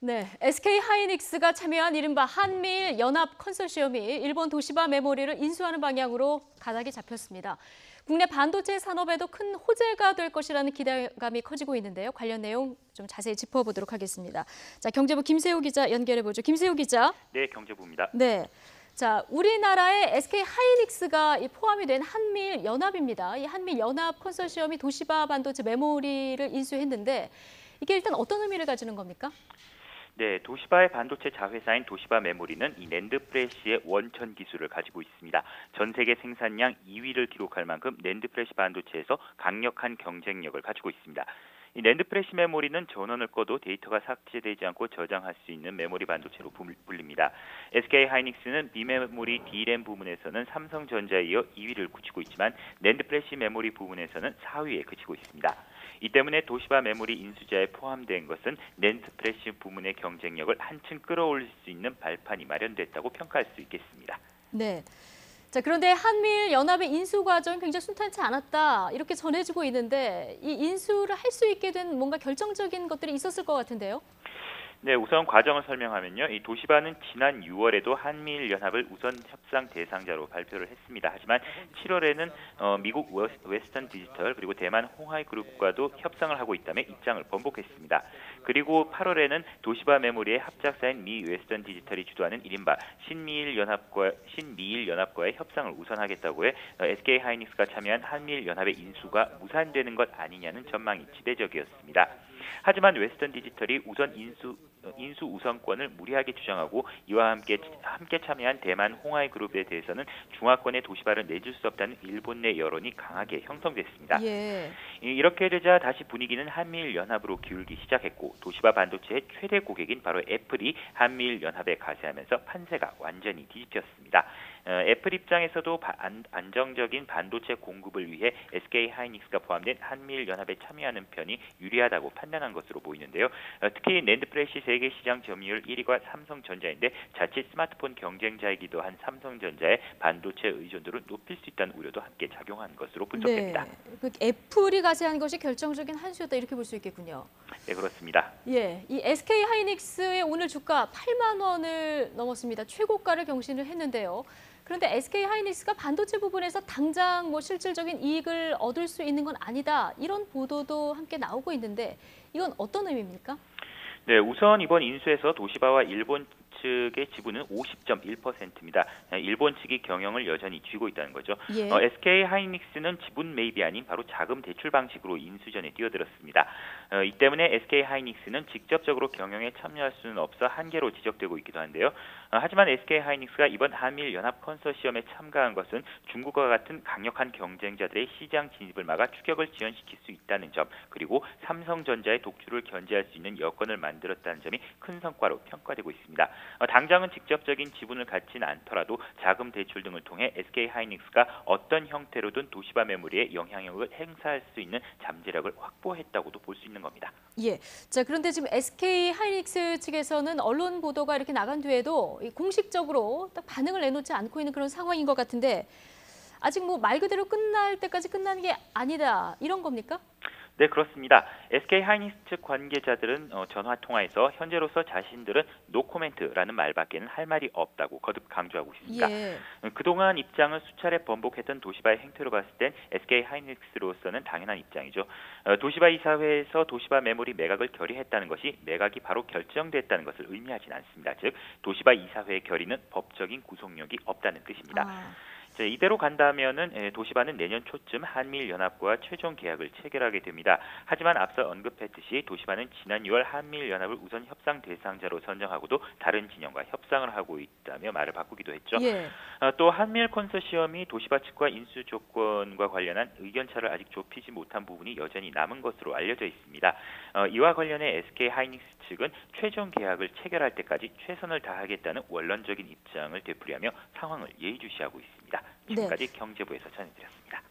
네, SK 하이닉스가 참여한 이른바 한미일 연합 컨소시엄이 일본 도시바 메모리를 인수하는 방향으로 가닥이 잡혔습니다. 국내 반도체 산업에도 큰 호재가 될 것이라는 기대감이 커지고 있는데요. 관련 내용 좀 자세히 짚어보도록 하겠습니다. 자, 경제부 김세호 기자 연결해보죠. 김세호 기자. 네, 경제부입니다. 네. 자, 우리나라의 SK 하이닉스가 포함이 된 한미일 연합입니다. 이 한미일 연합 컨소시엄이 도시바 반도체 메모리를 인수했는데 이게 일단 어떤 의미를 가지는 겁니까? 네, 도시바의 반도체 자회사인 도시바 메모리는 이 낸드 프레시의 원천 기술을 가지고 있습니다. 전 세계 생산량 2위를 기록할 만큼 낸드 프레시 반도체에서 강력한 경쟁력을 가지고 있습니다. 이 낸드 프레시 메모리는 전원을 꺼도 데이터가 삭제되지 않고 저장할 수 있는 메모리 반도체로 불립니다. SK 하이닉스는 비메모리 D램 부문에서는 삼성전자에 이어 2위를 굳히고 있지만 낸드 프레시 메모리 부문에서는 4위에 그치고 있습니다. 이 때문에 도시바 메모리 인수자에 포함된 것은 낸드 프레시 부문의 경쟁력을 한층 끌어올릴 수 있는 발판이 마련됐다고 평가할 수 있겠습니다. 네. 자, 그런데 한미일 연합의 인수 과정이 굉장히 순탄치 않았다 이렇게 전해지고 있는데 이 인수를 할 수 있게 된 뭔가 결정적인 것들이 있었을 것 같은데요. 네, 우선 과정을 설명하면요. 이 도시바는 지난 6월에도 한미일 연합을 우선 협상 대상자로 발표를 했습니다. 하지만 7월에는 미국 웨스턴 디지털 그리고 대만 홍하이 그룹과도 협상을 하고 있다며 입장을 번복했습니다. 그리고 8월에는 도시바 메모리의 합작사인 미 웨스턴 디지털이 주도하는 이른바 신미일 연합과의 협상을 우선하겠다고 해 SK 하이닉스가 참여한 한미일 연합의 인수가 무산되는 것 아니냐는 전망이 지배적이었습니다. 하지만 웨스턴 디지털이 우선 인수 우선권을 무리하게 주장하고 이와 함께 참여한 대만 홍하이 그룹에 대해서는 중화권의 도시바를 내줄 수 없다는 일본 내 여론이 강하게 형성됐습니다. 예. 이렇게 되자 다시 분위기는 한미일 연합으로 기울기 시작했고 도시바 반도체의 최대 고객인 바로 애플이 한미일 연합에 가세하면서 판세가 완전히 뒤집혔습니다. 애플 입장에서도 안정적인 반도체 공급을 위해 SK 하이닉스가 포함된 한미일 연합에 참여하는 편이 유리하다고 판단한 것으로 보이는데요. 특히 낸드 프레시 세계 시장 점유율 1위가 삼성전자인데 자칫 스마트폰 경쟁자이기도 한 삼성전자의 반도체 의존도를 높일 수 있다는 우려도 함께 작용한 것으로 분석됩니다. 네, 애플이 가세한 것이 결정적인 한 수였다 이렇게 볼 수 있겠군요. 네, 그렇습니다. 예, 이 SK 하이닉스의 오늘 주가 8만 원을 넘었습니다. 최고가를 경신을 했는데요. 그런데 SK 하이닉스가 반도체 부분에서 당장 실질적인 이익을 얻을 수 있는 건 아니다. 이런 보도도 함께 나오고 있는데 이건 어떤 의미입니까? 네, 우선 이번 인수에서 도시바와 일본 측의 지분은 50.1%입니다. 일본 측이 경영을 여전히 쥐고 있다는 거죠. 예. SK 하이닉스는 지분 매입이 아닌 바로 자금 대출 방식으로 인수전에 뛰어들었습니다. 이 때문에 SK 하이닉스는 직접적으로 경영에 참여할 수는 없어 한계로 지적되고 있기도 한데요. 하지만 SK 하이닉스가 이번 한미일 연합 컨소시엄에 참가한 것은 중국과 같은 강력한 경쟁자들의 시장 진입을 막아 추격을 지연시킬 수 있다는 점, 그리고 삼성전자의 독주를 견제할 수 있는 여건을 만들었다는 점이 큰 성과로 평가되고 있습니다. 당장은 직접적인 지분을 갖지는 않더라도 자금 대출 등을 통해 SK 하이닉스가 어떤 형태로든 도시바 메모리에 영향력을 행사할 수 있는 잠재력을 확보했다고도 볼 수 있는 겁니다. 예. 자, 그런데 지금 SK 하이닉스 측에서는 언론 보도가 이렇게 나간 뒤에도 공식적으로 딱 반응을 내놓지 않고 있는 그런 상황인 것 같은데 아직 말 그대로 끝날 때까지 끝나는 게 아니다. 이런 겁니까? 네, 그렇습니다. SK 하이닉스 측 관계자들은 전화 통화에서 현재로서 자신들은 노코멘트라는 말밖에는 할 말이 없다고 거듭 강조하고 있습니다. 예. 그동안 입장을 수차례 번복했던 도시바의 행태로 봤을 땐 SK 하이닉스로서는 당연한 입장이죠. 도시바 이사회에서 도시바 메모리 매각을 결의했다는 것이 매각이 바로 결정됐다는 것을 의미하진 않습니다. 즉 도시바 이사회의 결의는 법적인 구속력이 없다는 뜻입니다. 이대로 간다면은 도시바는 내년 초쯤 한미일 연합과 최종 계약을 체결하게 됩니다. 하지만 앞서 언급했듯이 도시바는 지난 6월 한미일 연합을 우선 협상 대상자로 선정하고도 다른 진영과 협상을 하고 있다며 말을 바꾸기도 했죠. 예. 또 한미일 컨소시엄이 도시바 측과 인수 조건과 관련한 의견차를 아직 좁히지 못한 부분이 여전히 남은 것으로 알려져 있습니다. 이와 관련해 SK 하이닉스 측은 최종 계약을 체결할 때까지 최선을 다하겠다는 원론적인 입장을 되풀이하며 상황을 예의주시하고 있습니다. 지금까지 경제부에서 전해드렸습니다.